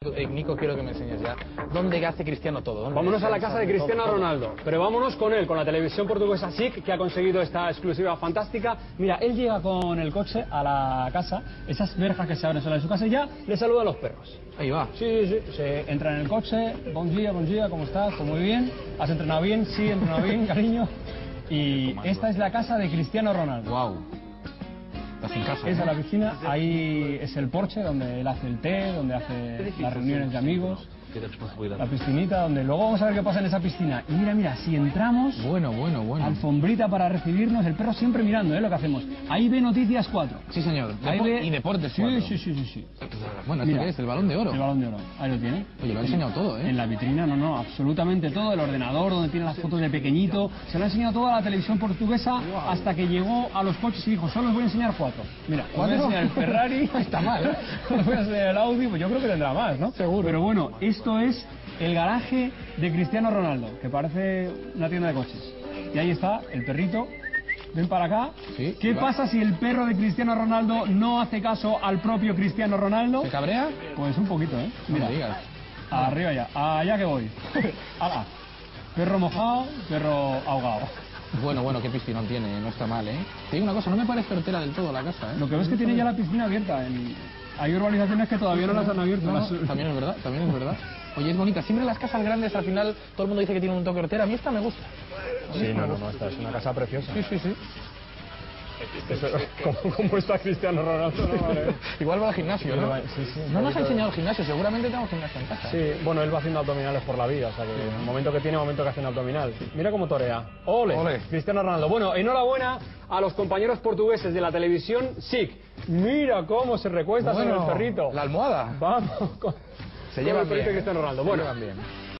Nico, quiero que me enseñes ya. ¿Dónde hace Cristiano todo? Vámonos a la casa de Cristiano Ronaldo. Pero vámonos con él, con la televisión portuguesa SIC, que ha conseguido esta exclusiva fantástica. Mira, él llega con el coche a la casa, esas verjas que se abren solas de su casa, y ya le saludan los perros. Ahí va. Sí. Se entra en el coche. Buen día, ¿cómo estás? Pues muy bien. ¿Has entrenado bien? Sí, he entrenado bien, cariño. Y esta es la casa de Cristiano Ronaldo. Wow. Estás en casa. Esa es la piscina, ahí es el porche donde él hace el té, donde hace las reuniones de amigos. La piscinita, donde luego vamos a ver qué pasa en esa piscina. Y mira, si entramos... Bueno. Alfombrita para recibirnos, el perro siempre mirando, lo que hacemos. Ahí ve Noticias 4. Sí, señor. Y Deportes 4. Sí. Bueno, ¿esto qué es? ¿El Balón de Oro? El Balón de Oro, ahí lo tiene. Oye, lo ha enseñado todo, ¿eh? En la vitrina, no, absolutamente todo. El ordenador, donde tiene las fotos de pequeñito. Se lo ha enseñado todo a la televisión portuguesa hasta que llegó a los coches y dijo, solo os voy a enseñar 4. Mira, os voy a enseñar el Ferrari. Está mal, ¿eh? Os voy a enseñar el Audi, pues yo creo que tendrá más, ¿no? Seguro. Pero bueno, esto es el garaje de Cristiano Ronaldo, que parece una tienda de coches. Y ahí está el perrito. Ven para acá. Sí, ¿Qué pasa si el perro de Cristiano Ronaldo no hace caso al propio Cristiano Ronaldo? ¿Se cabrea? Pues un poquito, ¿eh? Mira, no digas. Arriba ya. Allá que voy. ¡Hala! Perro mojado, perro ahogado. Bueno, qué piscinón tiene, no está mal, ¿eh? Te digo una cosa, no me parece hortera del todo la casa, ¿eh? Lo que ves es que tiene ya la piscina abierta. Hay urbanizaciones que todavía no las han abierto. También es verdad. Oye, es bonita. Siempre las casas grandes al final todo el mundo dice que tienen un toque hortera. A mí esta me gusta. Sí, no, esta es una casa preciosa. Sí. ¿Cómo está Cristiano Ronaldo? No, vale. Igual va al gimnasio, ¿no? Sí. No nos ha enseñado el gimnasio, seguramente tenemos gimnasio en casa. Sí, bueno, él va haciendo abdominales por la vida, o sea que el momento que tiene, momento que hace un abdominal. Mira cómo torea. ¡Ole! Cristiano Ronaldo. Bueno, enhorabuena a los compañeros portugueses de la televisión SIC. Mira cómo se recuesta sobre el perrito. La almohada. Vamos. Se llevan el perrito bien. Cristiano Ronaldo. Bueno, Se llevan bien.